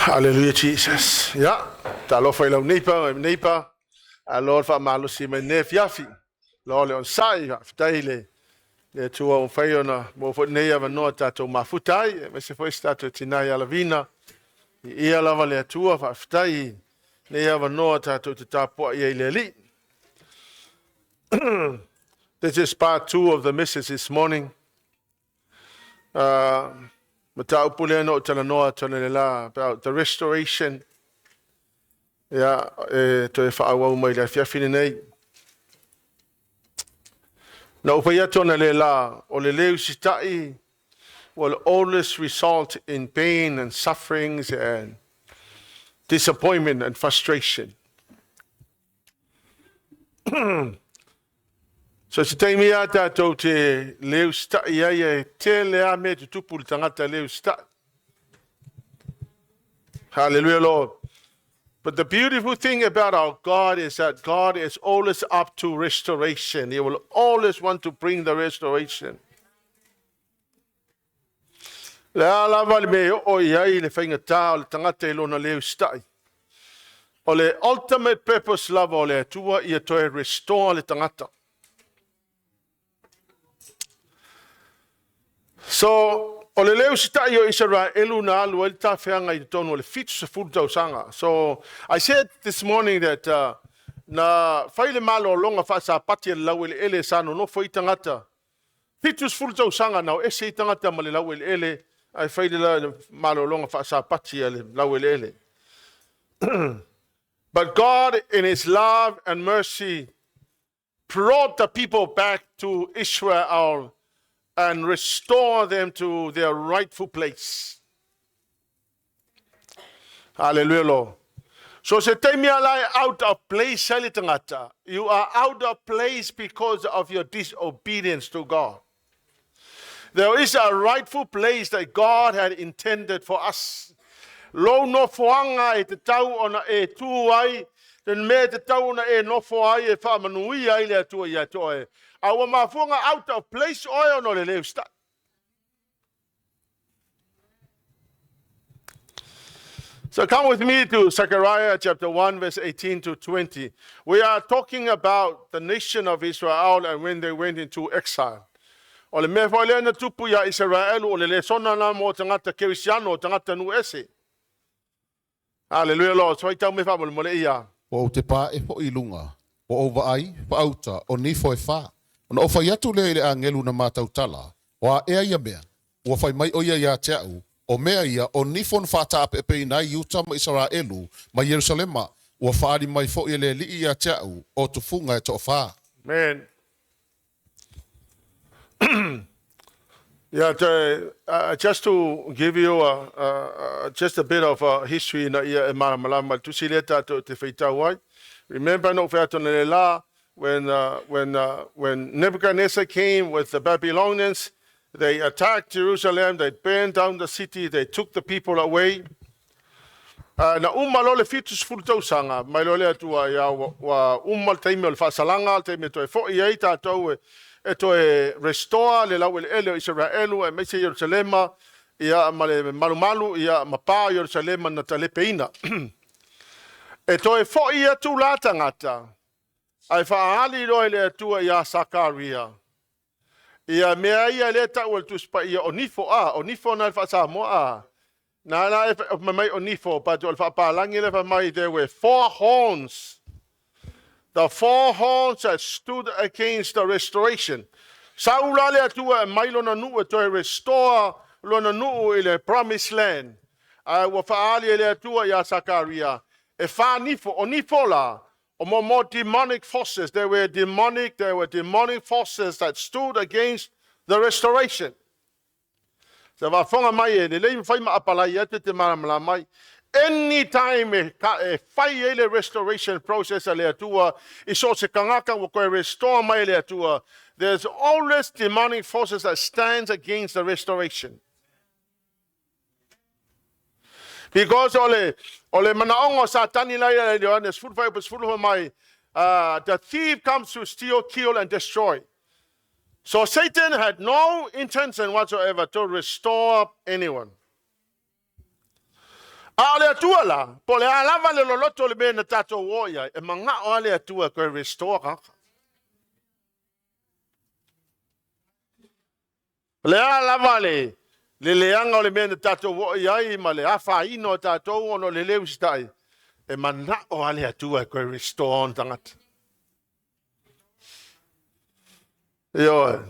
Hallelujah, Jesus. Yeah. Talo fa ilau neipa. Lord fa malu si me ne fiafi. Lord le on sai ftaile. Le tua on fai ona mo fo nei ava no tato mafutai, me se foi stato tinai ala vina. Ia lava le tua fa ftai. Nei ava no tato te tapo ia le li. This is part 2 of the message this morning. Mata upule no tala noa tala la about the restoration. Yeah, to fa awa mai la fiafine nei. Na upaya tona le la o le leu sitai will always result in pain and sufferings and disappointment and frustration. So se taimi ata tau te leu sitai ia te lea me te tupu le tangata leu sitai. Hallelujah, Lord. But the beautiful thing about our God is that God is always up to restoration. He will always want to bring the restoration. Le alava le me o iai le whainga tā o le tangata e lona leo stai. O le ultimate purpose lava o le atua ia toe restore le tangata. So, o le leo sitai o Israelu na alu el ta whianga I tonu o le fitu sa fulu sanga. So, I said this morning that na whaile malo o longa whaasa pati e lau ele sano no fo I tangata. Fitu sa fulu sanga na o ese I tangata ma le lau ele ai whaile la malo o longa whaasa pati e lau ele. But God in His love and mercy brought the people back to Israel and restore them to their rightful place. Hallelujah, Lord. So se te mea lai out of place sali tangata. You are out of place because of your disobedience to God. There is a rightful place that God had intended for us. Lo no foanga e te tau ona e tuai, ten me te tau ona e no foai e whamanui ai lea tua ia toe. Awa mafunga out of place oil no le leo sta. So come with me to Sakaria chapter 1 verse 18 to 20. We are talking about the nation of Israel and when they went into exile. O le mea whaile na tupu ya Israel o le sona na mo tangata kerisiano tangata nu ese. Hallelujah, Lord. So I tell me whamole mole ia. O te pā e po I lunga, o vaai, pa auta, o nifo e wha. Ona o whai atu le angelu na mātau tala, o a ea ia mea, o whai mai oia ia te au, o mea ia o nifon whata ape pei nai Utah ma Israelu, ma Yerusalema, o whaari mai fo I le li ia te au, o tufunga e to wha. Man. Yeah, just to give you just a bit of history na ia e malamalama tusi leta to te Faitau wai. Remember no featone la when Nebuchadnezzar came with the Babylonians, they attacked Jerusalem, they burned down the city, they took the people away. Na umalo le fitus fulto sanga, mai lo le atua ia wa umal taimi o le whasalanga, taimi to e fo I eita tau e to e restore le lau ele Israelu e meise Jerusalema ia ma le malumalu ia ma pā Jerusalema na talepeina. E to e fo ia tu la tangata. Ai whaali roi le atua ia Sakaria. Ia mea ia le tau el tuspa ia onifo na le Samoan. Na e mai onifo, but o le whapalangi le mai there were 4 horns. The 4 horns that stood against the restoration. Saula le atua e mai lona nuu e toi restore lona nuu I le promised land. Wa whaali le atua ia Sakaria. E whanifo, onifo la. More demonic forces. There were demonic forces that stood against the restoration. So wafonga mai e le whai ma apalai ate te maramala mai. Anytime e whai e le restoration process a le atua, I so se kangaka wa koe restore mai le atua, there's always demonic forces that stands against the restoration. Because ole manaongo sa tani lai le Johannes 4:5 mai, the thief comes to steal, kill, and destroy. So Satan had no intention whatsoever to restore anyone. Ale atua la, po le alava le loloto le mea na tato woia, e manga o ale atua koe restore kaka. Le alava le leanga o le mea na tato woia i ma le Faamasino tato ono le leu stai. E mana o ale atua koe restore on tangata. Yo.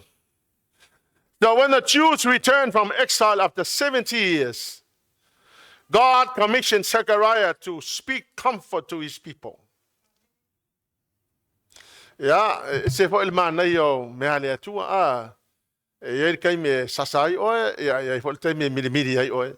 So when the Jews returned from exile after 70 years, God commissioned Zechariah to speak comfort to his people. Ya, se fo el mana yo me ale atua e kai me sasai oe ya fo te me milimili ai oe.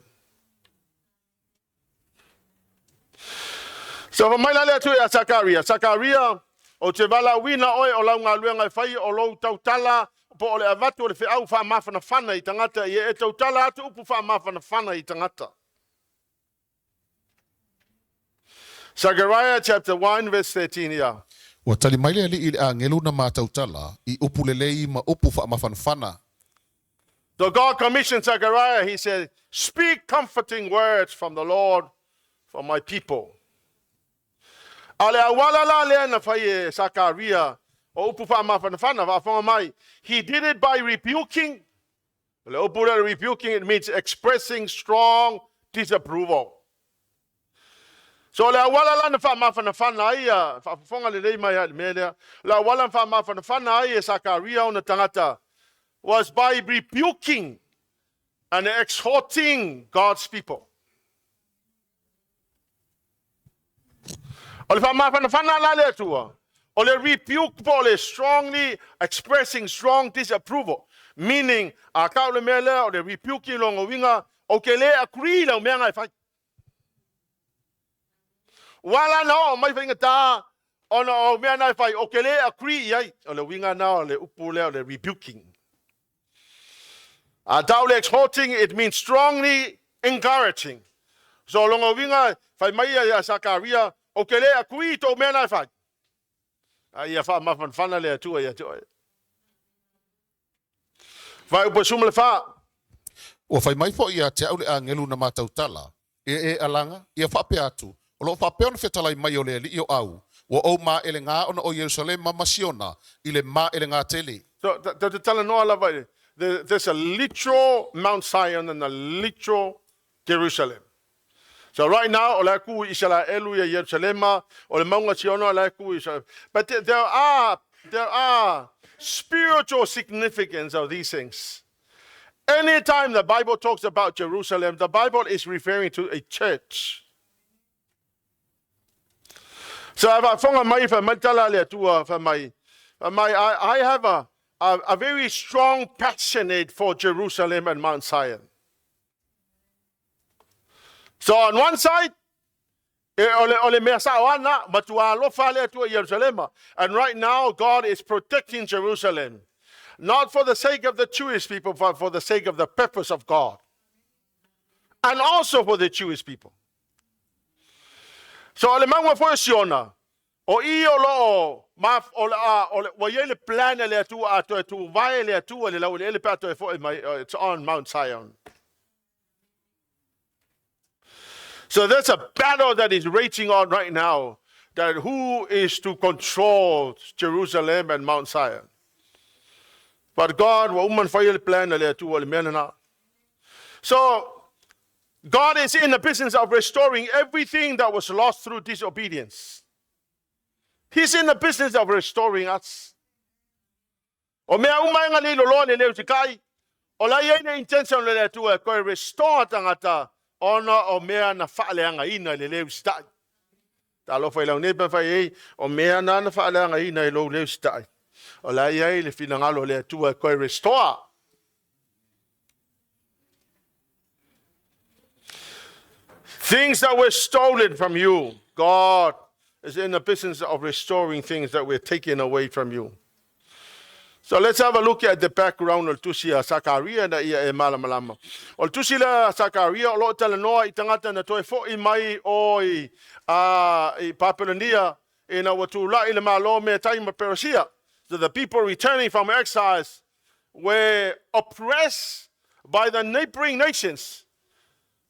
So for mai ale atua Sakaria o te vala wina oe o launga luenga fai o lou tautala po o le avatu o le whiau whaamawhana whana i tangata i e tautala atu upu whaamawhana whana i tangata. Sakaria chapter 1 verse 13 here. Ua tali mai le ali i le angelu na mātautala i upu lelei ma upu whaamawhanawhana. So God commissioned Sakaria, he said, speak comforting words from the Lord for my people. Ale awala la le na whai e Sakaria o upu whaamawhanawhana whafonga mai. He did it by rebuking. Le upu le rebuking, it means expressing strong disapproval. So le awala la na whaamawhanawhana ia, whafonga le rei mai mea, le awala na whaamawhanawhana ia Sakaria o na tangata was by rebuking and exhorting God's people. O le whaamawhanawhana la le atua. O le rebuke po le strongly expressing strong disapproval. Meaning, a kau le mea lea o le rebuking longo winga, o ke le akuri lau mea ngai whai. Wala na o mai whainga tā, o mea ngai whai, o ke le akuri iai, o le winga na o le upu lea o le rebuking. A tau le exhorting, it means strongly encouraging. So longo winga, whai mai a Sakaria, o ke le akuri to mea ngai whai. Ia whaamawhanawhana le atua ia toi. Vai upa suma le wha. Ua whai mai po ia te au le angelu na mātautala. E alanga, ia whape atu. O lo whape ona whetalai mai o le ali i o au. Ua o mā ele ngā ona o Jerusalem mamasiona. I le mā ele ngā tele. So, te tala noa la vai. There's a literal Mount Zion and a literal Jerusalem. So right now, o le ku Israelu ia Jerusalema, o le maunga siono o le ku Israel. But there are spiritual significance of these things. Anytime the Bible talks about Jerusalem, the Bible is referring to a church. So if I fonga mai fa matala le tua fa mai, I have a very strong passionate for Jerusalem and Mount Zion. So on one side, ole mea sawana, matua lo fale to Jerusalem. And right now, God is protecting Jerusalem. Not for the sake of the Jewish people, but for the sake of the purpose of God. And also for the Jewish people. So ole mangwa fo siona. O I o lo maf o le plan le atu tu vai le atu le lau le pato fo it's on Mount Zion. So there's a battle that is raging on right now, that who is to control Jerusalem and Mount Zion. But God, so God is in the business of restoring everything that was lost through disobedience. He's in the business of restoring us. O mea umai nga lilo lo le leo tikai, o la ye ne intention le tu e ko restore tangata ona o mea na faaleanga ina le leo stai. Ta lo foi la ne pa fai o mea na faaleanga ina lo leo stai. O la ye le finangalo le tu e ko restore. Things that were stolen from you, God is in the business of restoring things that were taken away from you. So let's have a look at the background of Tusi Sakaria na ia e malamalama. O Tusi la Sakaria o lo tala noa I tangata na toe fo I mai o I Papuania e na watu la I le malo me taima Persia. So the people returning from exiles were oppressed by the neighboring nations.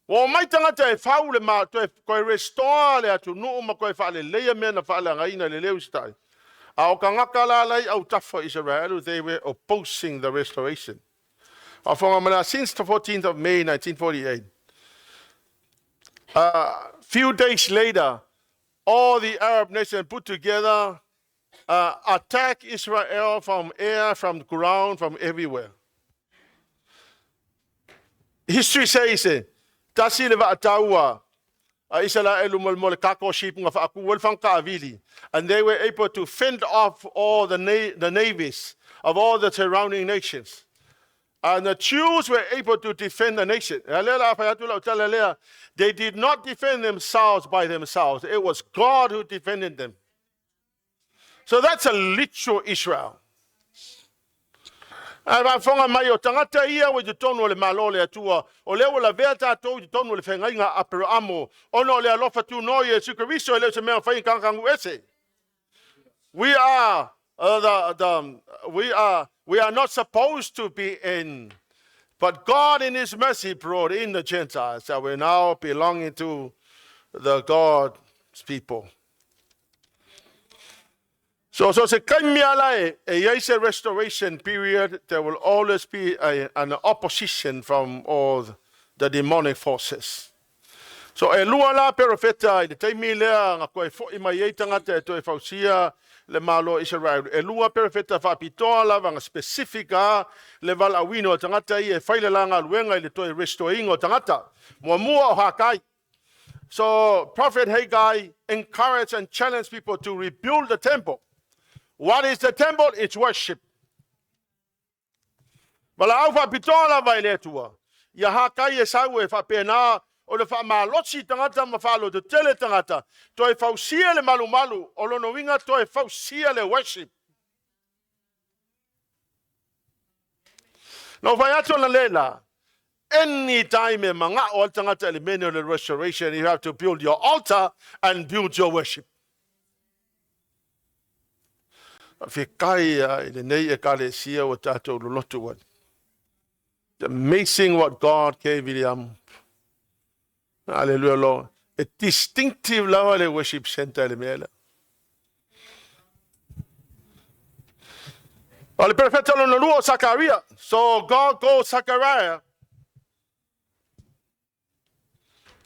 O mai tangata e whau le mā, koe restore le atu nuu ma koe wha le leia mea na wha le ngaina le leu stai. A o ka ngaka la lai au tafo Israel, they were opposing the restoration. A whanga mana, since the 14th of May 1948, few days later, all the Arab nations put together, attack Israel from air, from ground, from everywhere. History says, tasi le va'ataua, Israel mole kako sheep nga fa'aku welfang ka'avili, and they were able to fend off all the navies of all the surrounding nations. And the Jews were able to defend the nation. They did not defend themselves by themselves. It was God who defended them. So that's a literal Israel. And I found my tangata ia with the tono le malole atua, o leo la verta to the tono le fengainga apero amo, ono le alofa tu noye sukariso le se mea fain kangangu ese. We are not supposed to be in, but God in His mercy brought in the Gentiles, that we're now belonging to the God's people. So se kaimia lai, a restoration period, there will always be an opposition from all the demonic forces. So lua la perofeta i te taimi lea ngā koe fo i mai ei tangata e toi fausia le malo Israel. Lua perofeta whapitoa lava ngā specifica le vala awino tangata i e whaile la ngā luenga i le toi restoingo tangata. Mua mua o hakai. So Prophet Haggai encouraged and challenged people to rebuild the temple. What is the temple? It's worship. Mala au whapitoa lava i le tua. Ia hakai e sau e whapena o le whaamalosi tangata ma whaalo te tele tangata. Toi fausia le malu malu, o lono winga toi fausia le worship. No whai ato na lela, any time e manga o tangata le mene o le restoration, you have to build your altar and build your worship. Whikai i le nei e kale sia o tātou lolotu wad. It's amazing what God gave William. Hallelujah, Lord. A distinctive level worship center le mele. Le profeta lo luo Sakaria. So God goes Sakaria.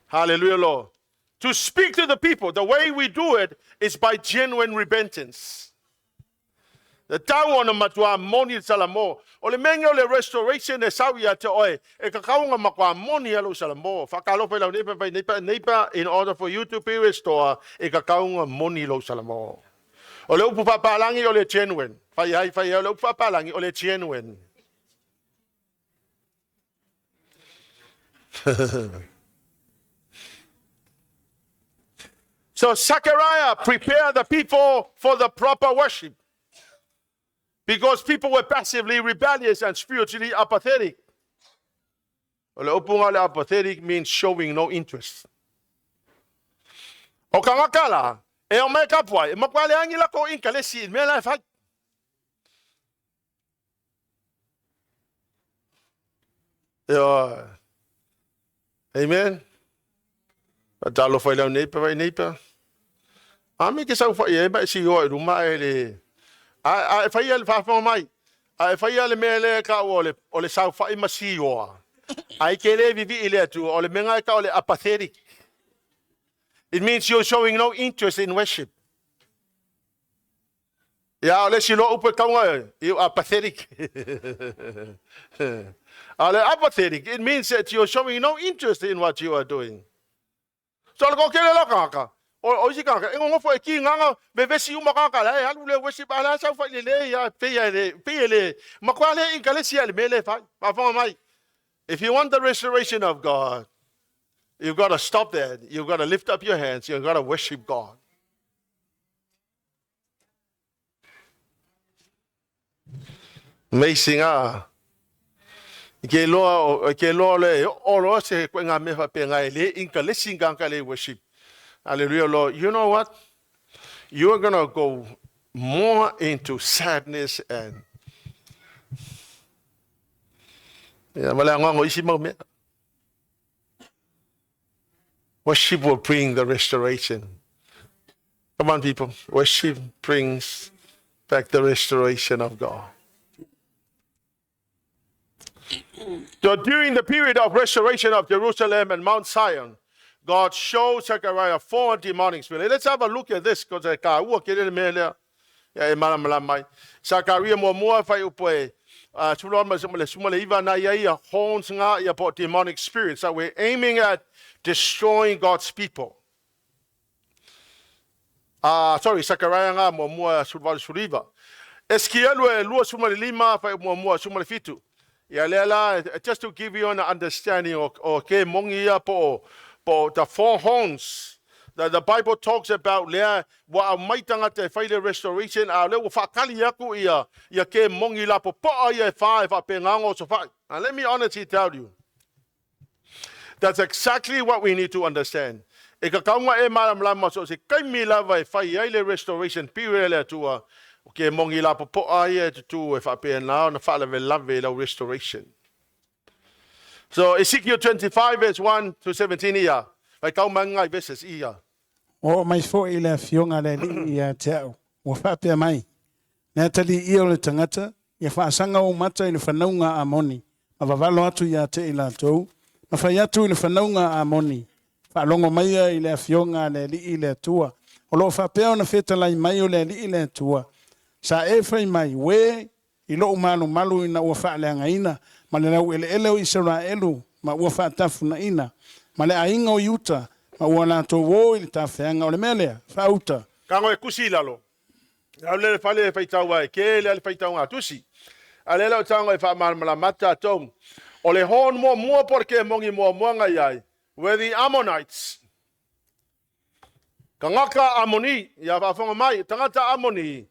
Hallelujah, Lord. To speak to the people, the way we do it is by genuine repentance. The tau ona matua moni salamo. O le mengo le restoration e sauia te oe. E kakaunga makua moni alo salamo. Whakalope lau nepa in order for you to be restored. E kakaunga moni lo salamo. O le upu papalangi o le genuine. Whai o le upu papalangi o le genuine. So Sakaria prepared the people for the proper worship. Because people were passively rebellious and spiritually apathetic. Apathetic means showing no interest. O kangakala, e o mai kapua, e makwale angi lako inka lesi, me la fai. Amen. Patalo fai lau neipa, vai neipa. Ami ke sau fai e ba si o e ruma e le... I fai le fa mai. Ai fai le mele ka o le sau fai masi o. Ai ke le vivi ile tu o le menga ka o le apathetic. It means you're showing no interest in worship. Ya le silo upe ka you are pathetic. Ale apathetic. It means that you're showing no interest in what you are doing. So ko kele la ka. O si kanga, e ngofo e ki nganga, me vesi uma kanga la, e halu le wesi ala sa fa le ya pe makwale inkale si ale mele fa, fa mai. If you want the restoration of God, you've got to stop there. You've got to lift up your hands. You've got to worship God. Amazing Ke lo le o lo se ko nga me fa pe nga le inkale singa kale worship. Hallelujah, Lord. You know what? You are going to go more into sadness and... Worship will bring the restoration. Come on, people. Worship brings back the restoration of God. So during the period of restoration of Jerusalem and Mount Zion, God showed Zechariah 4 demonic spirits. Let's have a look at this because Sakaria mo fai upoe horns nga demonic spirits that we're aiming at destroying God's people. Sakaria nga mo suriva. Esekielu lua sumali lima fai mo sumali fitu. Just to give you an understanding of mongia po the 4 horns that the Bible talks about lea wa maitanga te faile restoration a le wa fakali yaku ia ke mongi la po ia 5 a pengango so fa. And let me honestly tell you, that's exactly what we need to understand. E ka kaunga e malam lama so se kai mila vai fai ile restoration period le tua ke mongi la po ia tu e fa penao na fa le lave la restoration. So Ezekiel 25 verse 1 to 17 ia vai kaunga ngai verses ia. O mai fo i le fionga le li ia te au. O whapea mai. Nea tali ia o le tangata, ia whaasanga o mata i le whanaunga a moni. Ma wawalo atu ia te i la tau. Ma whai atu i le whanaunga a moni. Whaalongo mai i le fionga le li i le tua. O lo whapea o na whetalai mai o le li i le tua. Sa e whai mai we i lo malu ina ua whaaleanga ina. Ma le lau ele o Israelu. Ma ua whaatafu na ina. Ma le ainga o Utah. Ma ua la tō wō i le tāwhianga o le melea, whauta. Kango e kusi lalo. Au le fale Faitau ai, ke le Faitau ngā Tusi. A le lau tango e whaamala mata tōm. O le hon mua porke mongi mua ngai ai. Where the Ammonites. Ka ngaka Amoni, ia whaafonga mai, tangata Amoni.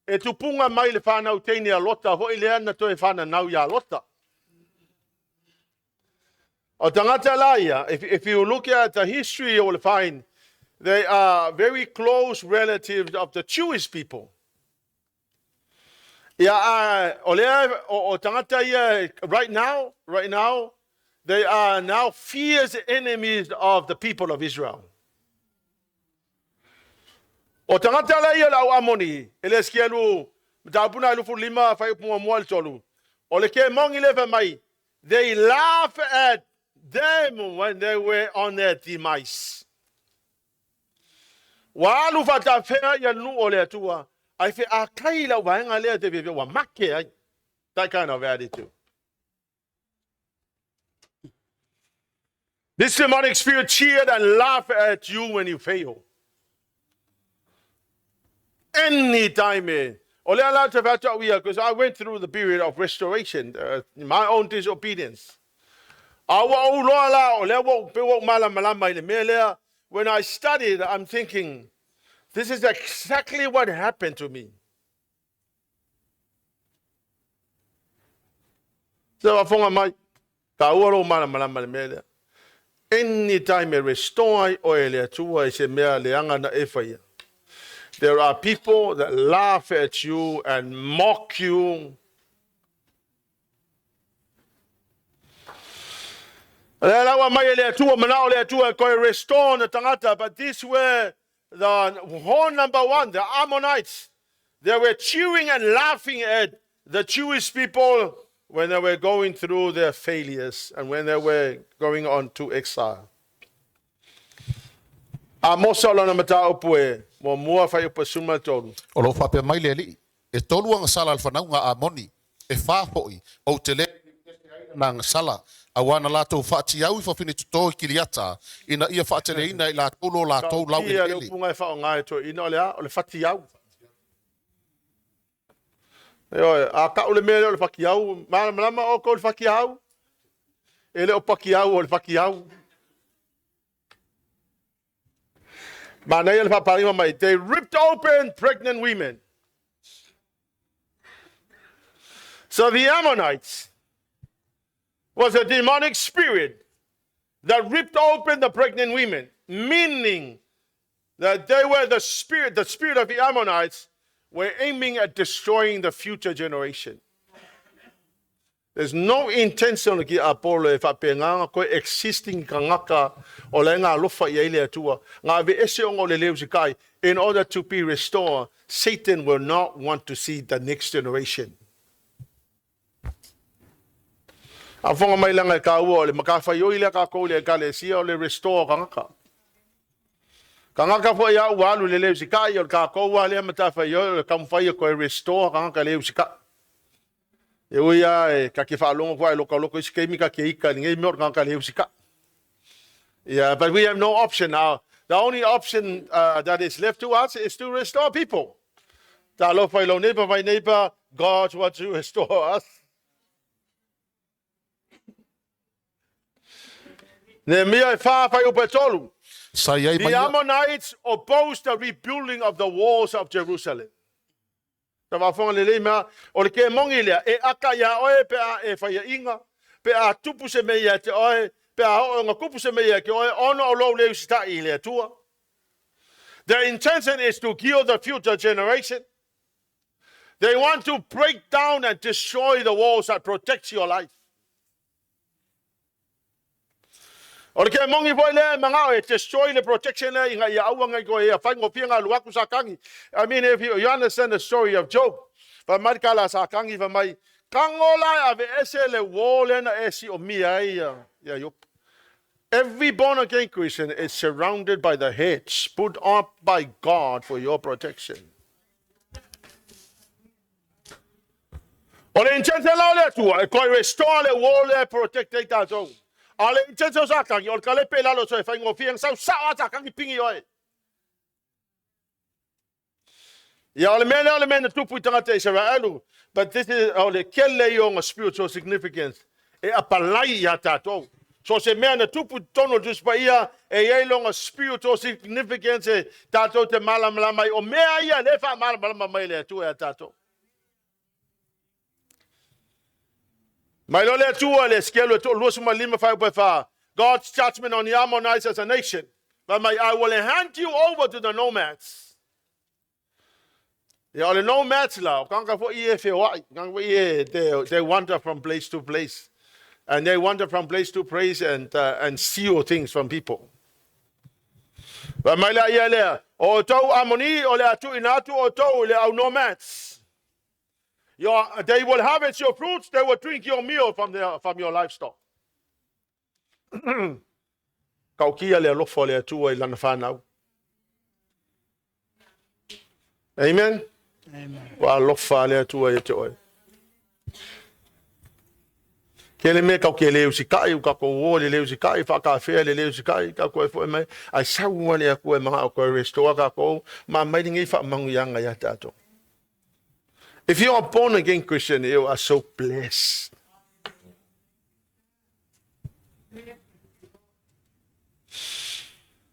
E tupunga mai le whanau teini a lota, ho i le ana to e whanau ia lota. O tangata laia, if you look at the history, you will find they are very close relatives of the Jewish people. O tangata ia, right now, they are now fierce enemies of the people of Israel. O tangata laia lau Amoni, ele Esekielu, tapuna lufu lima fai mua tolu. O le ke mongi lefa mai, they laugh at them when they were on their demise. Wa alu fata fea ya nu o le atua, ai fe a kaila waenga lea te vive wa make ai. That kind of attitude. This demonic spirit cheered and laughed at you when you fail. Anytime, because I went through the period of restoration, my own disobedience. When I studied, I'm thinking, this is exactly what happened to me. So anytime I restore there are people that laugh at you and mock you. Restore the tangata, but these were the whole number one, the Ammonites. They were cheering and laughing at the Jewish people when they were going through their failures and when they were going on to exile. Amosa lona mata opue mo mua fai upasuma tolu. O lo whapea mai le li. E tolu ang sala alwhanau ngā Amoni. E whāpoi o te le na sala. Awana lātou whaati au I whawhine tuto I kiriata. Ina ia whaatele ina I lātou lo lātou lau e Ia pele. upunga e whao ngai to ina o lea o le whati au. A ka ole mele o le whaki au. Malama o ko le whaki au. Ele o paki au o le whaki au. They ripped open pregnant women. So the Ammonites was a demonic spirit that ripped open the pregnant women, meaning that they were the spirit of the Ammonites were aiming at destroying the future generation. There's no intention ki Apollo e whapenganga koe existing kangaka o le ngā lofa i eile atua. Ngā ve ese ongo le leo sikai. In order to be restored, Satan will not want to see the next generation. A whonga mai langa e ka ua o le makawhai o ile ka kou le kalesia o le restore kangaka. Kangaka fo ia ua alu le leo sikai o le ka kou wa le matawhai o le kamwhai o koe restore kangaka leo sikai. E uia e ka ke whaalonga kua e loko isi keimi ka ke ika ni ngei meor kangaka leo sikai. Yeah, but we have no option now. The only option that is left to us is to restore people. Ta lo fai lo neighbor by neighbor, God wants to restore us. Neemia e wha fai upe tolu. The Ammonites opposed the rebuilding of the walls of Jerusalem. Ta wafonga le leima, o le ke mongi lea, e aka ia oe pe a e whai inga, pe a tupu se meia te oe, pe a o ngā kupu se meia ke oe, ono o lou leu sita i lea tua. Their intention is to kill the future generation. They want to break down and destroy the walls that protect your life. O le ke mongi foi le mangao e destroy the protection le inga ia aua ngai koe ia whai ngopia ngā luaku sakangi. I mean, if you understand the story of Job, va mai kala sakangi va mai kangola ave ese le wall na esi o mia ia yop. Every born again Christian is surrounded by the hedge put up by God for your protection. O le intention la le tua e koe restore le wall le protect te tātou. Ale intention sakangi, o kale pe lalo so e whai ngofiang sau sao sakangi pingi oe. Ia ole mena tupu I tangata Israelu, but this is ole kele yonga spiritual significance. E apalai ia tātou. So se mea na tupu tono just pa ia e ei longa spiritual significance e tātou te malamalama o mea ia le wha malamalama mai le atua e tātou. Mai lo le atua le Esekielu e to luasuma lima whai upe wha. God's judgment on the Ammonites as a nation. But I will hand you over to the nomads. Ia ole nomads la, kanga fo I e whewai. Kanga fo I they wander from place to place. And they wander from place to place and steal things from people. But mai la ia lea, o tau Ammoni o le atu inatu o tau le au nomads. They will harvest your fruits, they will drink your meal from your livestock. Kaukia le lofo le atua I lana whanau. Amen? Amen. Wa lofa le atua I te oe. Kele me kau ke leo sikai, u kako o le leo sikai, whakawhea le leo sikai, ka koe fo mai, ai saua le a koe maha o koe restore ka koe, ma mai ringi whamangu yanga ya tātou. If you are born again Christian, you are so blessed.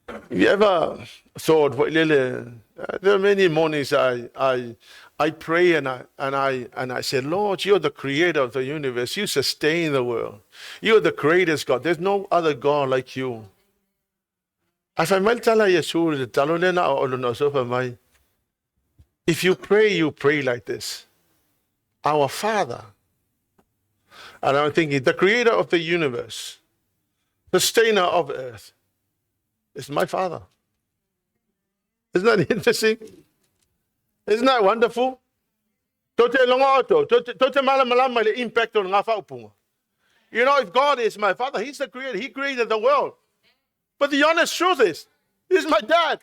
Have you ever thought, there are many mornings I pray and I say, Lord, you're the creator of the universe. You sustain the world. You're the greatest God. There's no other God like you. If you pray like this. Our Father. And I'm thinking, the creator of the universe, sustainer of earth, is my Father. Isn't that interesting? Isn't that wonderful? Tote longa oto, tote malamalama le impact on ngafa upunga. You know, if God is my Father, He's the creator. He created the world. But the honest truth is, He's my dad.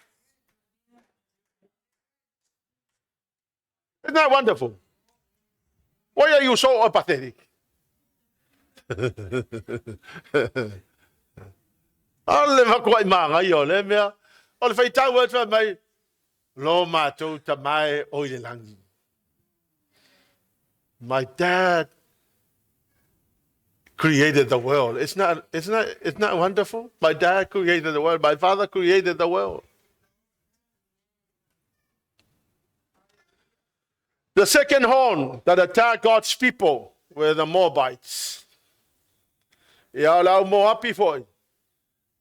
Isn't that wonderful? Why are you so apathetic? Ale makwai manga yo le mea. Ole Faitau wetwa mai lo matou tamai oile langi. My dad created the world. It's not wonderful? My dad created the world. My father created the world. The second horn that attacked God's people were the Moabites. Ia lau Moabi foi.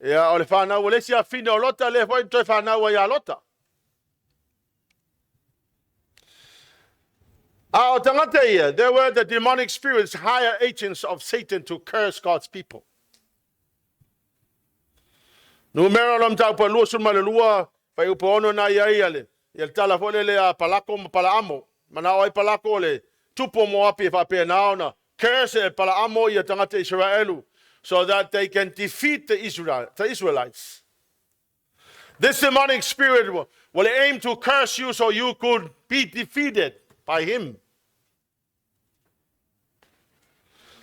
Ia ole whanau ole si a fine o lota le foi toi whanau ia lota. There were the demonic spirits, higher agents of Satan to curse God's people. Numera lam tau pa lua sun malelua, pa upono na iaiale. Yel tala fole le a palako ma palaamo. Mana oi palako le tupo mo api fa pe naona. Curse e palaamo ia tangata Israelu, so that they can defeat the Israelites. This demonic spirit will aim to curse you so you could be defeated by him.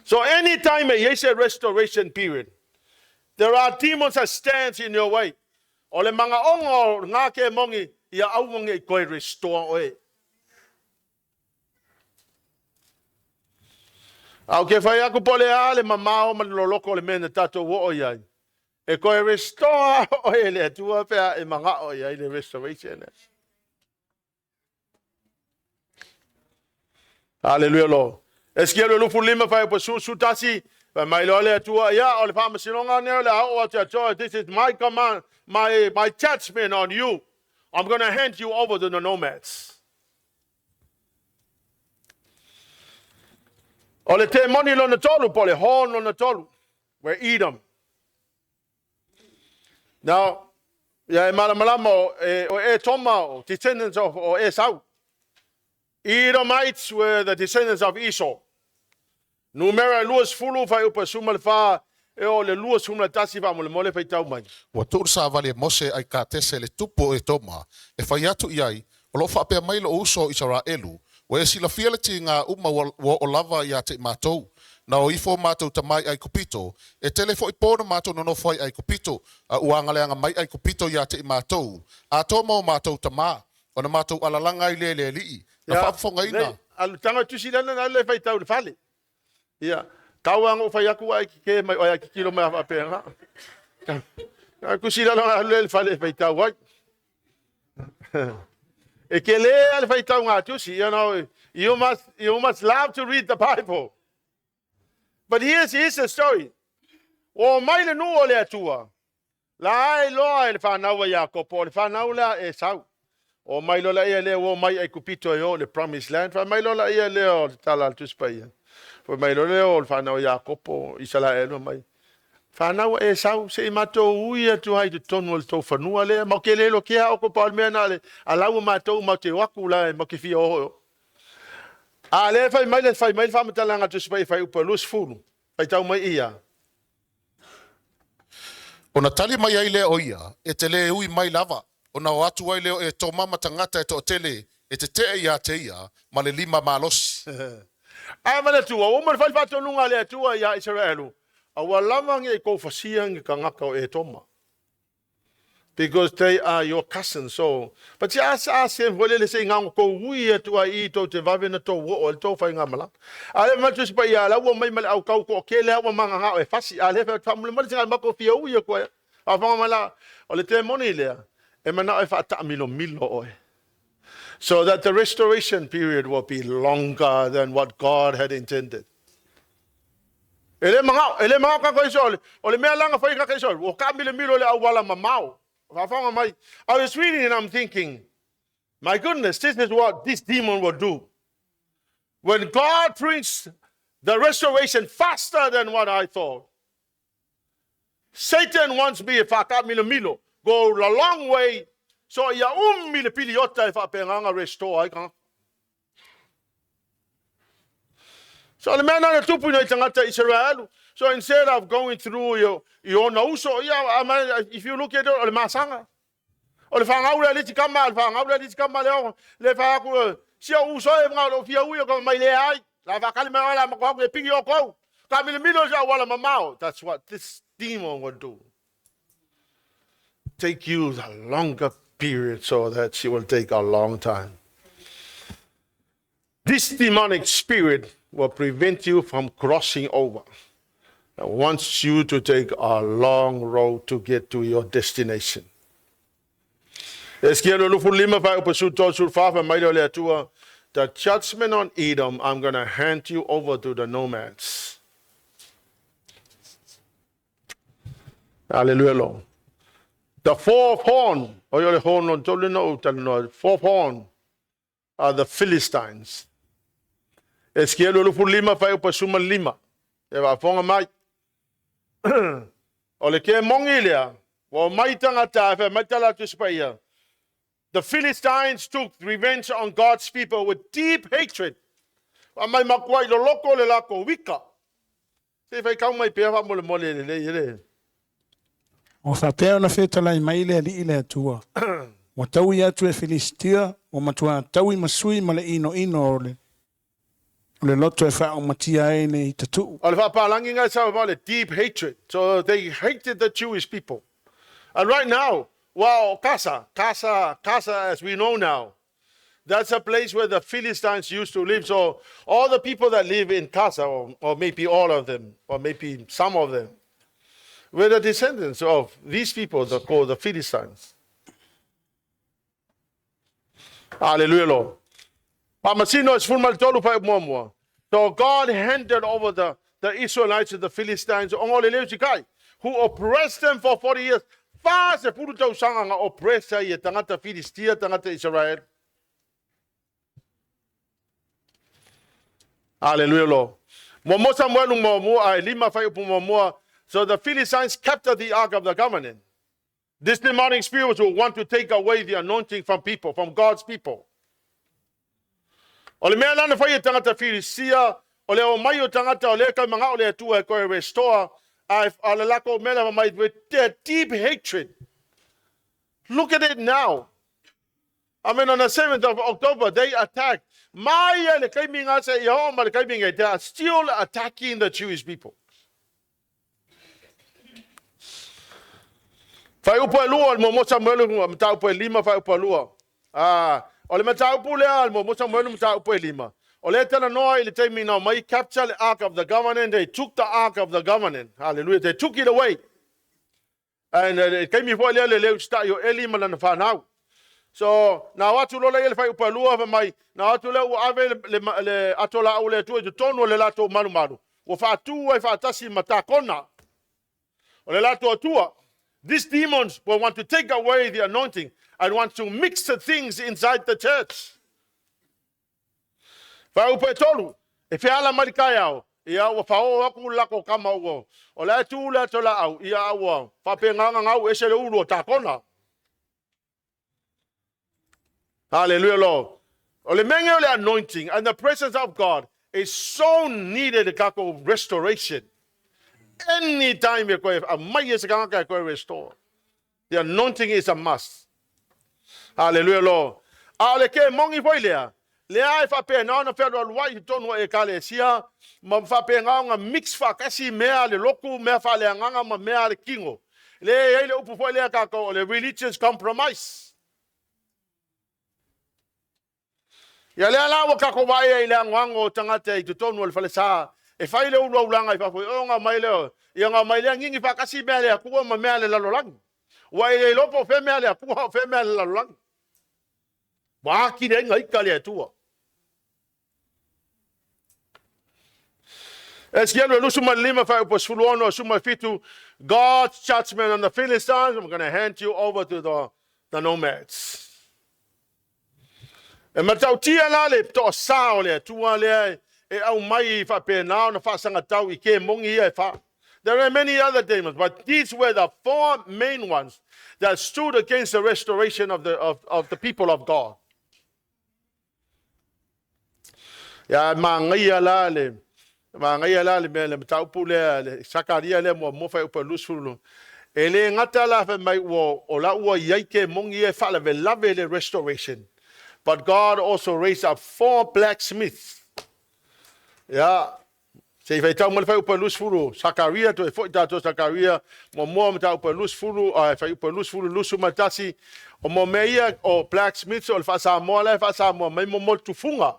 So anytime there's a restoration period, there are demons that stands in your way. O le mga ongo ngā ke mongi, ia au mongi I koe restore oe. Au ke whai aku pole a le mamao man loloko le mena tato wo o iai. E koe restore oe le atua pia e mga o iai le restoration. Hallelujah, Lord. Esekielu lufu lima whai pa sutasi. Mai lole atua ia o le Faamasino ngā le au o te atoa. This is my command, my judgment on you. I'm going to hand you over to the nomads. O le te moni lona tolu po le horn lona tolu. We're Edom. Now, ya e malamalama o toma o descendants of Esau. Edomites were the descendants of Esau. Numera luas fulu fai upa suma le fa e o le luas suma le tasi fa mo le mole Faitau mai. Wa tūru sa vale mose ai ka tese le tupo e toma, e whai atu iai, o lo whapea mai lo uso Israelu, wa e sila fia le ti ngā uma wa o lava ia te mātou, na o ifo mātou tamai ai kupito, e telefo I pōna mātou nono fai ai kupito, a uangaleanga mai ai kupito ia te mātou, a toma o mātou tamā, o na mātou alalanga I le lii, na whafonga ina. Alutanga tusi lana na le Faitau le fale. Ia, kauang o fai aku ai ki ke mai o ai ki kilo mai a pēnga. Aku sila longa le fale Faitau ai. E ke le ale Faitau ngā tusi, you must love to read the Bible. But here's the story. O mai le nuo le atua. La ai loa le whanaua Iakopo, le whanaua e sau. O mai lola ia le o mai ai kupito e o le promised land. Mai lola ia le o tala al tuspaia. Foi mai lola o le whanau Iakopo, Israelu mai. Whanau e sau, se I mātou ui atu hai te tonu al tau whanua le. Mau ke lelo ke hao ko paul mea na le. A lau mātou mau te waku la e mau ke fia oho. A le fai mai le whamatalanga tuspai fai upa lus fulu. Fai tau mai ia. O na tali mai ai le o ia, e te le ui mai lava. O na o atu ai leo e tō mama tangata e tō tele, e te ia te ia, ma le 5 malosi. Ai mana tua, o mana fai whatonunga le atua ia Israelu. Awa lamangi e kou whasiangi ka ngaka o e toma. Because they are your cousins, so. But si ase wale le se ngango kou ui atua I tō te wawe na tō wo o le tō whai ngamala. Ale matu si pa ia lawa mai male au kau ko ke le awa manga ngā o e whasi. Ale whai whamule male singa mako fia ui a koe. A whangamala, o le te moni lea. E mana e whata milo oe. So that the restoration period will be longer than what God had intended. Ele mga ka koe so, o le mea langa whai ka koe so, o ka milo le awala mamau. I was reading and I'm thinking, my goodness, this is what this demon will do. When God brings the restoration faster than what I thought, Satan wants me if I ka milo, go a long way. So ia mile piliota e whapenganga restore ai ka. So the man na tupu na tangata Israel. So instead of going through your nauso, if you look at it, o masanga. O le whangaura le tikama, le whangaku, sia uso e mga o fia ui o ka mai le ai. La whakali me wala makwaku e pigi o kou. Ka mile sia wala mamao. That's what this demon will do. Take you a longer period so that she will take a long time. This demonic spirit will prevent you from crossing over. It wants you to take a long road to get to your destination. Esekielu lufu lima fa upasu tosu fafa mailo le atua. The judgment on Edom, I'm going to hand you over to the nomads. Hallelujah, Lord. The fourth horn, fourth horn are the Philistines. Esekielu lupu lima fai upa suma lima. E wa fonga mai. O le ke mongi lea. Wa mai tangata e mai tala tu spaia. The Philistines took revenge on God's people with deep hatred. Wa mai makuai lo loko le lako wika. Se fai kau mai pia wa mole mole le. O whapea ona whetala I mai le li le atua. Wa tau I atu e Filistia, o matua tau I masui ma le ino o le. O le loto e wha o matia e ne I tatu. O le whapalangi ngai sa wa le deep hatred. So they hated the Jewish people. And right now, wow, Casa as we know now, that's a place where the Philistines used to live. So all the people that live in Casa, or maybe all of them, or maybe some of them, were the descendants of these people that called the Philistines. Hallelujah, Lord. Faamasino is full maltolu pa mua. So God handed over the Israelites to the Philistines, who oppressed them for 40 years. Fa se puru tau sanga nga oppressa I tangata Filistia, tangata Israel. Hallelujah, Lord. Momo Samuelu momo ai lima fai upu momo. So the Philistines captured the Ark of the Covenant. This demonic spirit will want to take away the anointing from people, from God's people. O le mea lana fai tangata Filistia, o le o mai o tangata o le kai manga o le atua e koe restore. With their deep hatred. Look at it now. I mean, on the 7th of October, they attacked. They are still attacking the Jewish people. Fai upo lua, mo Samuelu mta upo lima fai upo lua. Ole mta upo lea, mo Samuelu mta upo lima. Ole tana noa ili te mina mai capture the Ark of the Covenant. They took the Ark of the Covenant. Hallelujah. They took it away. And it came before le leu sta yo eli malana fanau. So na watu lo le fai upalua fa mai na watu le ave le atola ule tu de tono le lato malu malu. Wo fa tu e fa tasi mata kona. Ole lato tua. These demons will want to take away the anointing and want to mix the things inside the church. Fa upe tolu e fe ala marikai au ia wa fa o aku lako kama o o la tu la tola au ia wa fa pe nganga ngau e se le ulo ta kona. Hallelujah, Lord. O le menge o le anointing and the presence of God is so needed kako restoration. Anytime you go a mai se kanga ko restore. The anointing is a must. Hallelujah, Lord. Ale ke mongi foi lea. Le ai fa pe na na fe ro wai tonu e kalesia ma fa pe nga mix fa kasi mea le loku mea fa le nga ma mea le kingo le ele upu fo le ka ko le religious compromise ya le ala wa ka ko wai ile ngwango tangata I tonu le fa le sa e fa ile u lo langa fa fo o nga mai le ya nga mai le ngingi fa kasi mea le ku ma mea le lalolang wa ile lopo fe mea le ku fe mea le lalolang wa ki le ngai ka le tua. Esekielu lusuma lima fai upo suluono suma fitu God's judgment on the Philistines. I'm going to hand you over to the nomads. E matau tia la le to sao le tua le e au mai fa pe na na fa sanga tau I ke mongi e fa. There are many other demons, but these were the four main ones that stood against the restoration of the people of God. Ya mangia la le ma ngai ala le mele mtau pule le Sakaria le mo fa upa lusfulu ele ngata la fa mai wo o la wo yake mongi e fa le lave le restoration, but God also raised up 4 blacksmiths. Yeah, se Faitau mo fa upa lusfulu Sakaria to fo to Sakaria mo mtau upa lusfulu fa upa lusfulu lusu matasi o mo meia o blacksmiths o fa Samoan le fa Samoan mai mo tufunga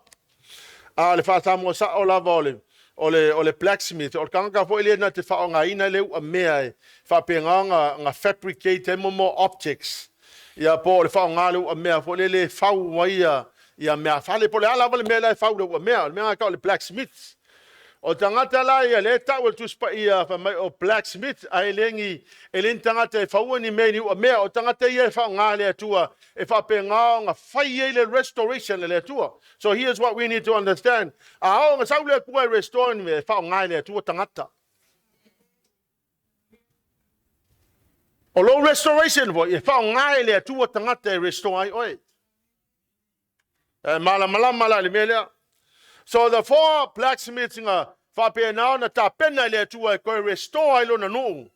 le fa Samoan sa o la vole ole blacksmith o kanga fo ile na te fa nga ina le a mea fa penga nga fabricate mo objects ya po le fa nga le a mea fo le fa wa ya mea fa le po le ala le mea fa le mea ka le blacksmith O tangata la ia le tau tuspa ia fa mai o blacksmith ai lengi e len tangata e faua ni meni o mea o tangata ia e fa ngā le atua e fa pe ngā ngā fai e le restoration le atua. So here's what we need to understand. A o ngā sau le kua restore ni me fa ngā le atua tangata. O lo restoration vo e fa ngā le atua tangata e restore ai oi. Mala le melea. So the four blacksmiths nga whape nao na ta pena le atua e koe restore ilo na nuu.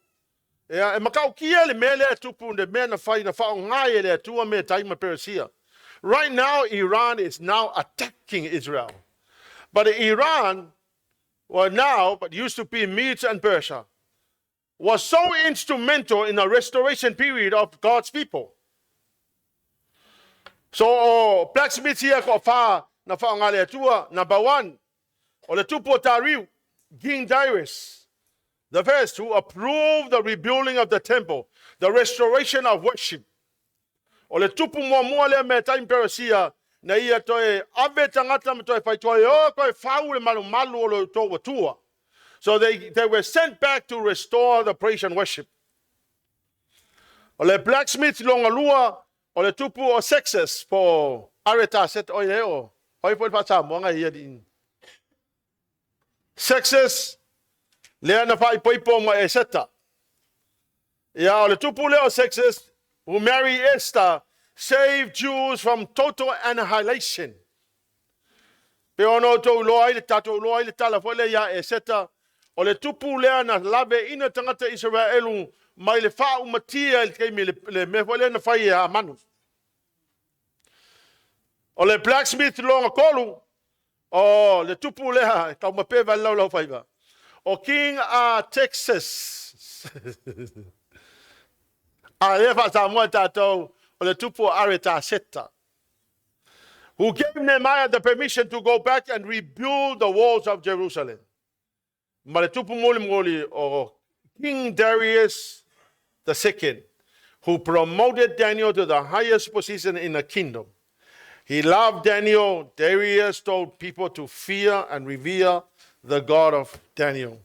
E makau kia le mele tupu ne mena whai na whao ngai le atua me taima Persia. Right now, Iran is now attacking Israel. But Iran, well now, but used to be Medes and Persia, was so instrumental in the restoration period of God's people. So, blacksmiths here ko wha na whao ngai le atua, number one, o le tupu tariu, King Darius, the first who approved the rebuilding of the temple, the restoration of worship. O le tupu mua le me taim Persia, na ia toe ave tangata me toe Faitau o koe whau le malu o le tō watua. So they were sent back to restore the praise and worship. O le blacksmith longa lua, o le tupu o sexes po areta set o leo. Hoi po pa Samoan ia din. Sexes lea na whai poipo ma e seta. Ia o le tupu leo sexes who marry Esther saved Jews from total annihilation. Pe ono tau loa ile tato loa ile tala fole ia e seta. O le tupu lea na labe ina tangata Israelu mai le whau matia il keimi le me fole na whai a manu. O le blacksmith longa kolu, o le tupu lea, kau mape lau whaiva. O King Texas. A lefa Samoan tātou, o le tupu areta seta. Who gave Nehemiah the permission to go back and rebuild the walls of Jerusalem. Ma le tupu moli o King Darius II, who promoted Daniel to the highest position in the kingdom. He loved Daniel. Darius told people to fear and revere the God of Daniel.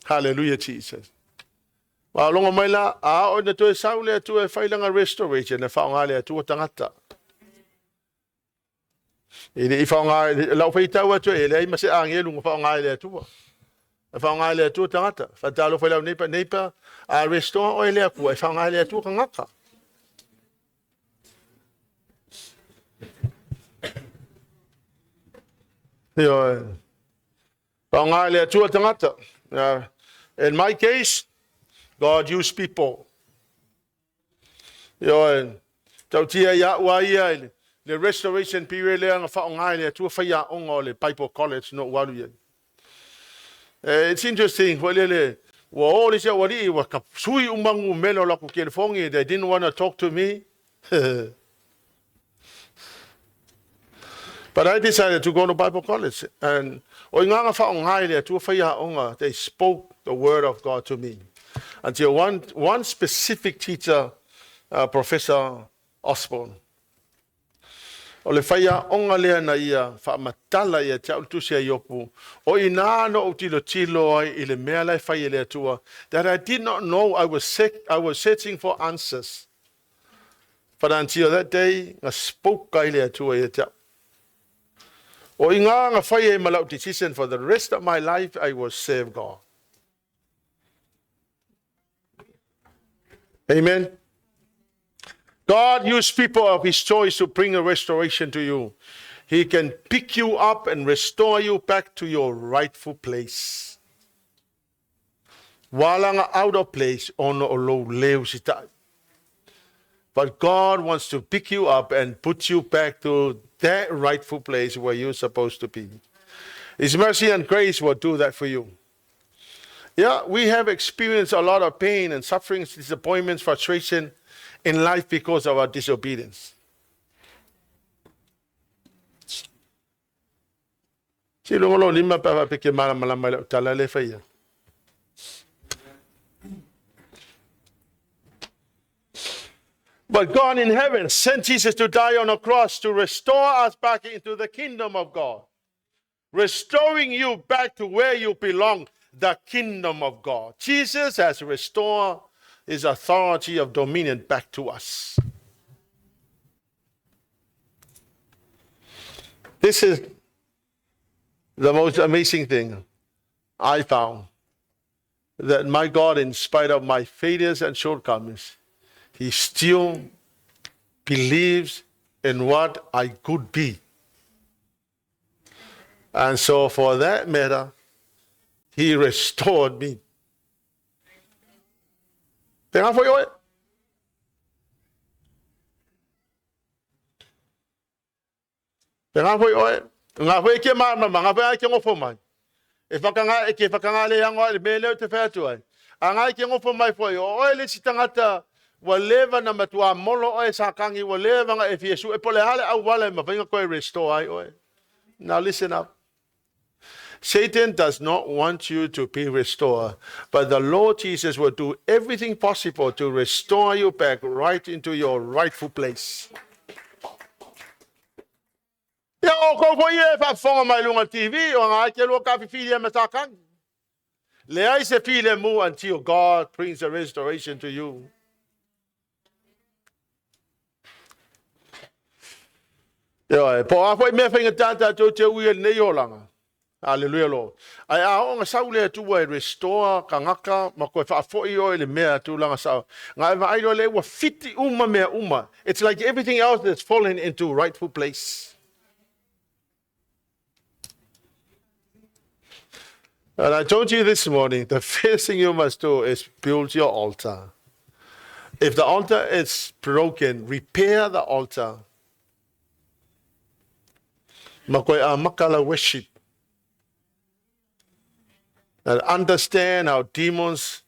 Hallelujah, Jesus. Wa longa mai la a o na toe sau le tu e failanga restoration e whaonga le tu o tangata. I whaonga lau Faitau atu e lei mase angelu ngā whaonga le tu. E whaonga le tu o tangata. Whatalo whailau neipa a restore o e lea kua e whaonga le tu ka ngaka. In my case, God used people. The restoration period, it's interesting. They didn't want to talk to me. But I decided to go to Bible college. And they spoke the word of God to me. Until one specific teacher, Professor Osborne, o le whaia onga lea na ia whaamatala ia te autusia iopu o ina no o tilo ai I le mea lai whaia lea tua that I did not know I was searching for answers. But until that day, I spoke kai lea tua ia te o inga nga whaia malau decision for the rest of my life, I will serve God. Amen. God used people of his choice to bring a restoration to you. He can pick you up and restore you back to your rightful place. Walanga out of place ono olo leo sitai. But God wants to pick you up and put you back to that rightful place where you're supposed to be. His mercy and grace will do that for you. Yeah, we have experienced a lot of pain and sufferings, disappointments, frustration in life because of our disobedience. But God in heaven sent Jesus to die on a cross to restore us back into the kingdom of God. restoring you back to where you belong, the kingdom of God. Jesus has restored his authority of dominion back to us. This is the most amazing thing I found, that my God, in spite of my failures and shortcomings, he still believes in what I could be. And so for that matter, he restored me. Tengah foi oi. Tengah foi oi. Nga foi ke ma nga foi ke ngofo mai. E fakanga le yang oi me le te fa tu ai. Anga ke ngofo mai foi oi le sitangata wa leva na matua molo oi sakangi wa leva nga e fiesu e pole hale au wale ma venga ko restore ai oi. Now listen up. Satan does not want you to be restored, but the Lord Jesus will do everything possible to restore you back right into your rightful place. Ya ko ko ye fa fonga mai lunga TV o nga ke lo ka fili masakan. Le ai se fili mu until God brings a restoration to you. Ya po a foi me fa tata to te ui ne yo langa. Hallelujah, Lord. Ai a o nga saule tu wa restore kangaka ma ko fa foi o le mea tu langa sa. Nga va ai le wa fiti uma mea uma. It's like everything else that's fallen into rightful place. And I told you this morning, the first thing you must do is build your altar. If the altar is broken, repair the altar. Makoi a makala worship. And understand how demons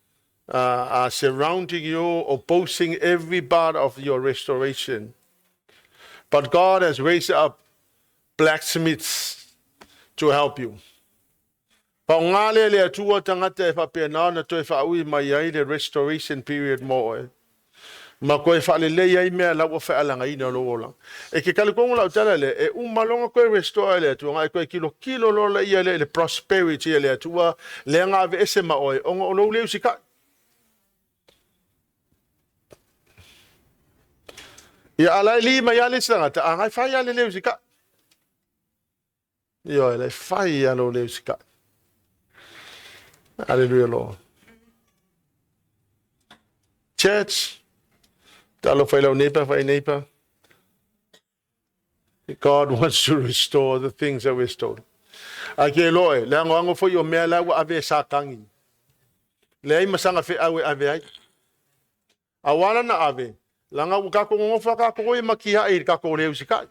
are surrounding you, opposing every part of your restoration. But God has raised up blacksmiths to help you. Pa ngale le atua tangata e whapena na toi whaui mai ai le restoration period mo e. Ma koe whalele ai mea lau o whaalanga ina loola. E ke kalikongo lau tala le, e umalonga koe restore le atua, ngai koe kilo lola ia le prosperity le atua, le ngā ve ese ma oe, ongo o lou leu sika. Ia alai li mai ale sangata, a ngai whai ale leu sika. Ia le whai alo leu sika. Hallelujah, Lord. Church, talo fai lau neighbor. God wants to restore the things that we stole. Ake loe, le ango foi o mea lau ave sakangi. Le ai masanga fe ave ai. Awana na ave, langa ukako ngofa kako i makia i kako leu sikai.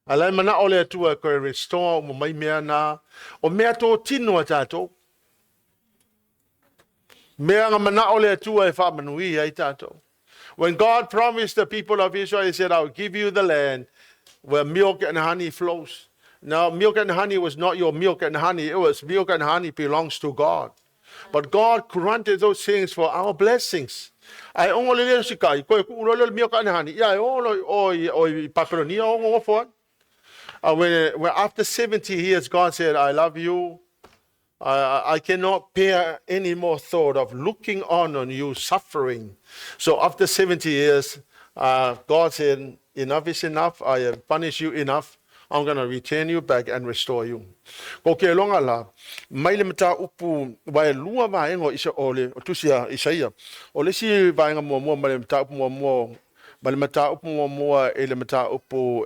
Alai mana ole atua ko restore mo mai mea na, o mea to tino atato. When God promised the people of Israel, he said, I'll give you the land where milk and honey flows. Now, milk and honey was not your milk and honey. It was milk and honey belongs to God. But God granted those things for our blessings. I only milk and honey. Yeah, when after 70 years, God said, I love you. I cannot bear any more thought of looking on you suffering. So after 70 years, God said, enough is enough. I have punished you enough. I'm going to return you back and restore you. Ko ke longa la, mai le mata upu vai lua vaengo isa ole, Tusi Isaia. Ole si vaenga mo mai le mata upu mo, mai le mata upu mo ele mata upu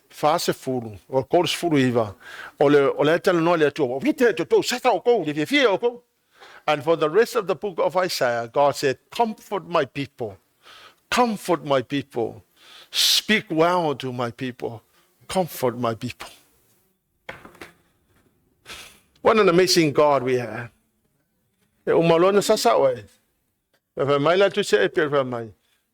fase fulu o kors fulu iva ole tell no le to vite to sata o ko le fie o ko. And for the rest of the book of Isaiah, God said, comfort my people, speak well to my people, comfort my people. What an amazing God we have. E umalona sasa oe e mai la tu se e per mai.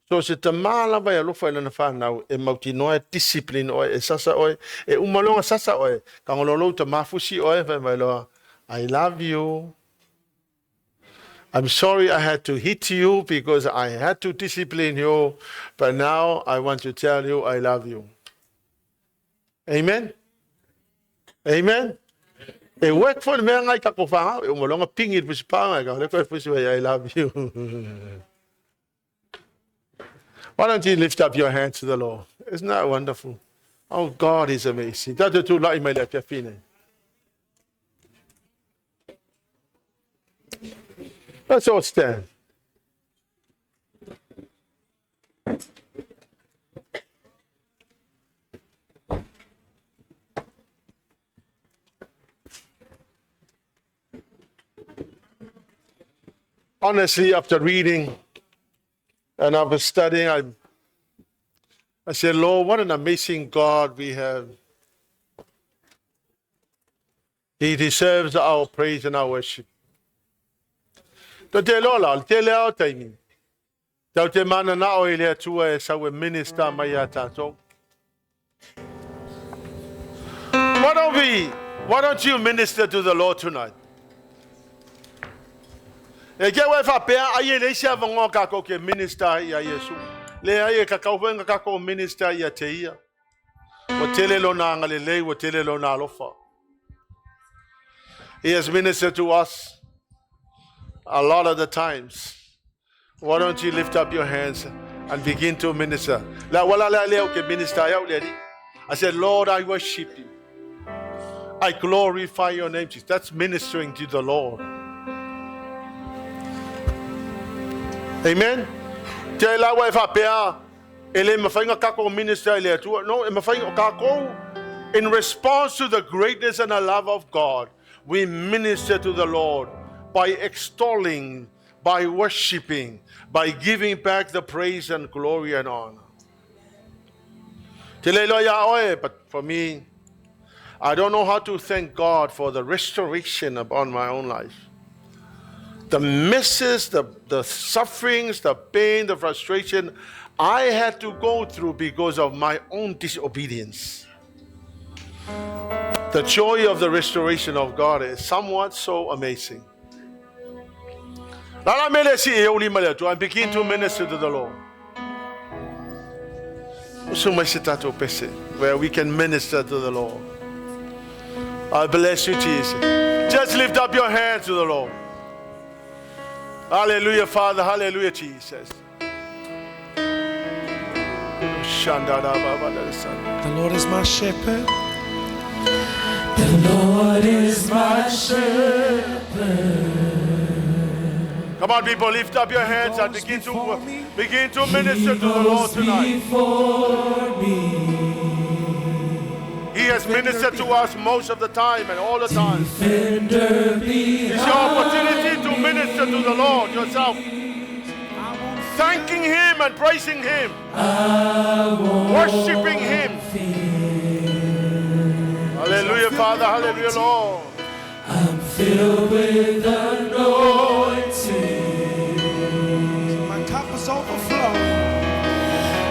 So se te mala vai alo fa na fa na e mauti no e discipline o e sasa o e umalonga sasa o ka ngolo te mafusi o e vai lo I love you. I'm sorry I had to hit you because I had to discipline you, but now I want to tell you I love you. Amen. Amen. E work for me ngai ka ko fa, e mo longa pingit bis pa ngai ka le ko fus I love you. Why don't you lift up your hands to the Lord? Isn't that wonderful? Oh, God is amazing. That's too like my left fine. Let's all stand. Honestly, after reading and after studying, I said, Lord, what an amazing God we have. He deserves our praise and our worship. Te lola, te leo taimi. Tau te mana na o ilea tua e sawe minister mai a tātou. Why don't you minister to the Lord tonight? E ke wai whapea, ai e leisi a vango kako ke minister I a Yesu. Le ai e kakau wenga kako minister I a te ia. O tele lo na ngale lei, o tele lo na alofa. He has ministered to us a lot of the times. Why don't you lift up your hands and begin to minister? La wala la leo ke minister ya uledi. I said, Lord, I worship you. I glorify your name, Jesus. That's ministering to the Lord. Amen. Te la wa fa pea ele mafainga kako minister ele tu no mafainga kako in response to the greatness and the love of God, we minister to the Lord by extolling, by worshiping, by giving back the praise and glory and honor. But for me, I don't know how to thank God for the restoration upon my own life. The messes, the sufferings, the pain, the frustration I had to go through because of my own disobedience. The joy of the restoration of God is somewhat so amazing. I begin to minister to the Lord. Where we can minister to the Lord. I bless you, Jesus. Just lift up your hands to the Lord. Hallelujah, Father. Hallelujah, Jesus. The Lord is my shepherd. The Lord is my shepherd. Come on, people, lift up your hands and begin to minister to the Lord tonight. He has ministered to us most of the time and all the time. It's your opportunity to minister to the Lord yourself. Thanking Him and praising Him. Worshipping Him. Hallelujah, Father. Hallelujah, Lord. I'm filled with anointing. My cup is overflowing.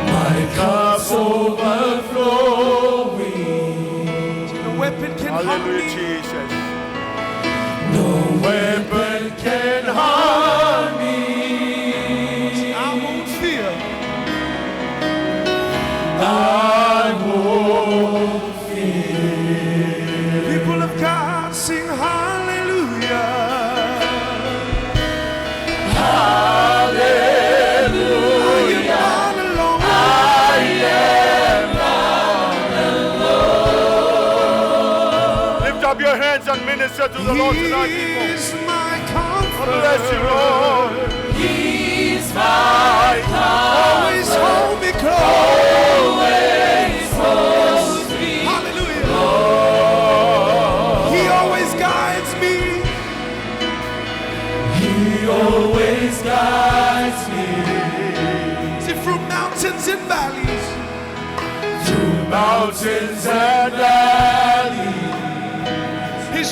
My cup's overflowing. No weapon can harm Hallelujah, me. Jesus. No weapon can harm me. I won't fear. I won't fear. People of God sing hallelujah. Hallelujah. I am not alone. Lift up your hands and minister to the Lord tonight, He people. is my comfort. Bless you, Lord. He's my Always hold me close. always holds me. Hallelujah. He always guides me. He always guides me See, through mountains and valleys. through mountains and valleys. His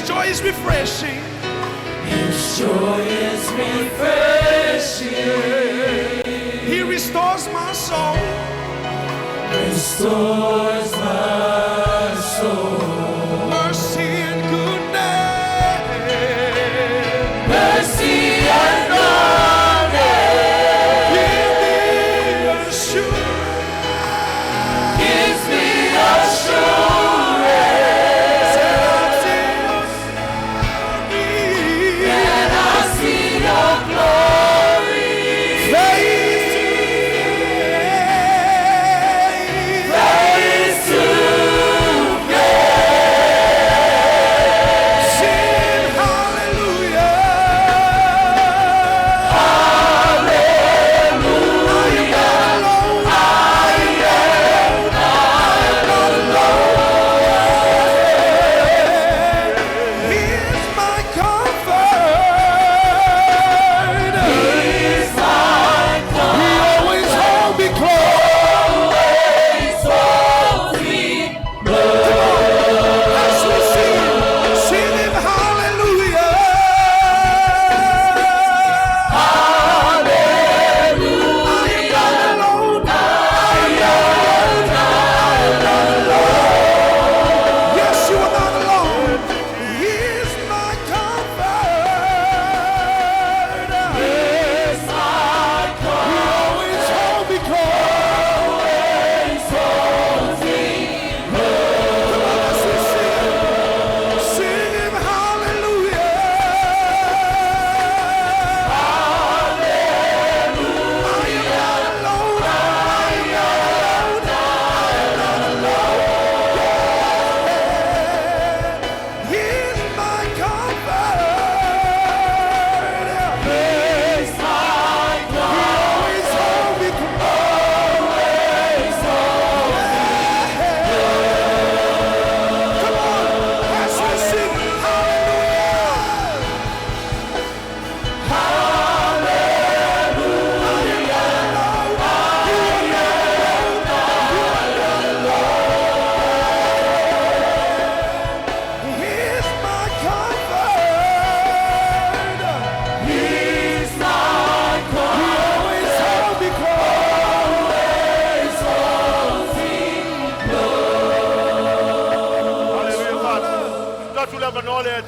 joy is refreshing. His joy is refreshing. He restores my soul. Restores my soul. Mercy and goodness. Mercy and goodness Give me assurance. gives me assurance.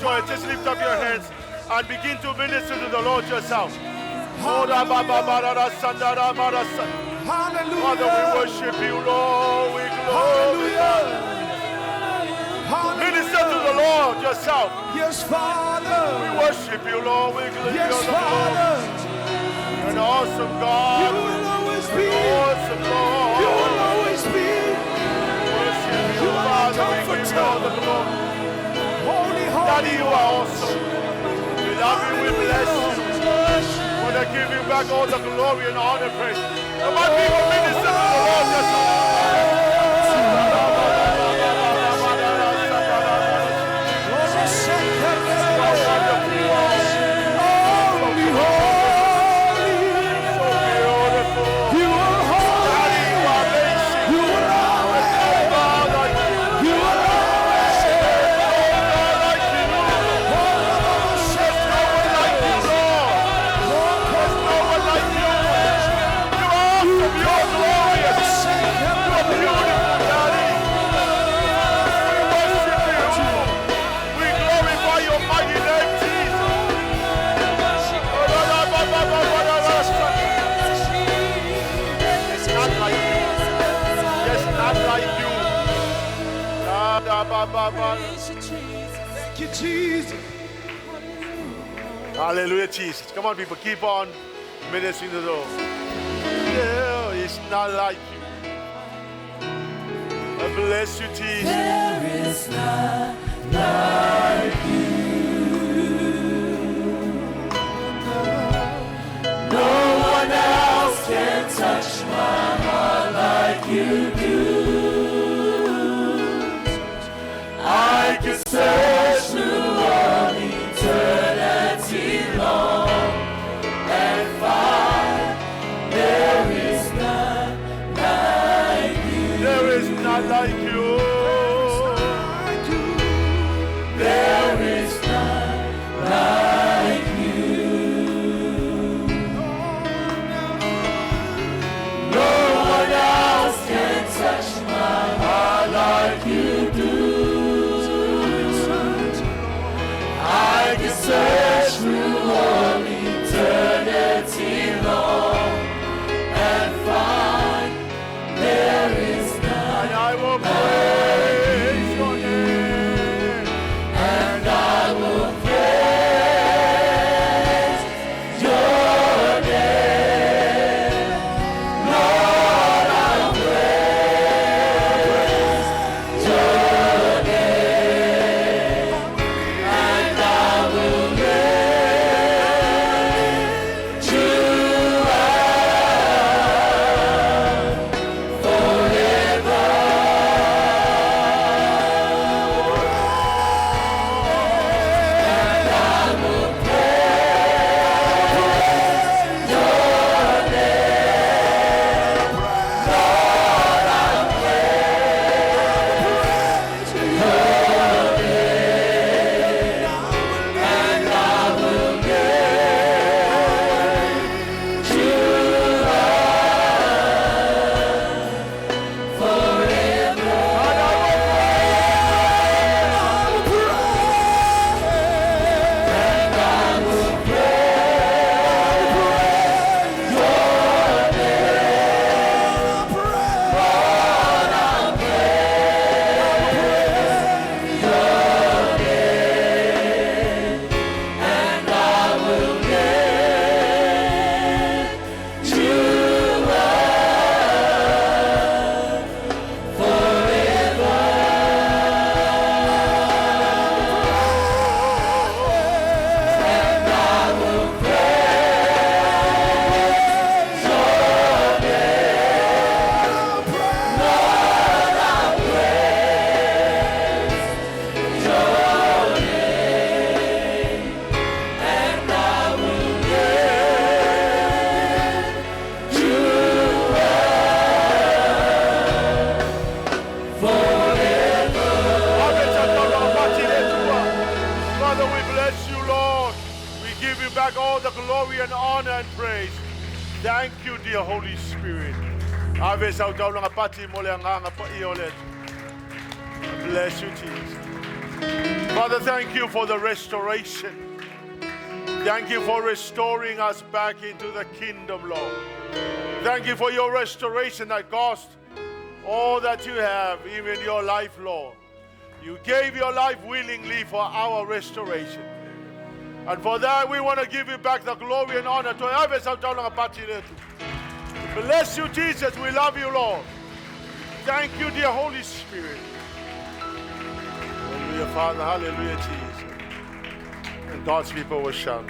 joy. Just lift up your hands and begin to minister to the Lord yourself. Father, we worship you, Lord. We glorify. Minister to the Lord yourself. Yes, Father. We worship you, Lord. We glorify you. Yes, Father. You're an awesome God. You will always be. Awesome Lord. You will always be. Worship you, You are Father. our We give you all the glory. Holy, Daddy, holy. you are awesome. We love you. We bless you. Want to give you back all the glory and honor, praise. Come on, people, minister to the Lord yourself. Thank you, Jesus. Hallelujah, Jesus. Come on, people, keep on ministering to the Lord. Yeah, it's not like you. I bless you, Jesus. There is none like you. No one else can touch my heart like you do. I can search through all eternity long and find there is none like you. There is none like you. There is none like you. No one else can touch my heart like you do. I can search through all eternity long and find there is none. And I will praise your name. And I will praise your name. Lord, I praise your name. And I will lift you up forever. Father, we bless you, Lord. We give you back all the glory and honor and praise. Thank you, dear Holy Spirit. Ave sa utaw lang apati mo lang nga pa iolet. Bless you, Jesus. Father, thank you for the restoration. Thank you for restoring us back into the kingdom, Lord. Thank you for your restoration that cost all that you have, even your life, Lord. You gave your life willingly for our restoration. And for that, we want to give you back the glory and honor. Bless you, Jesus. We love you, Lord. Thank you, dear Holy Spirit. Hallelujah, Father. Hallelujah, Jesus. And God's people will shout.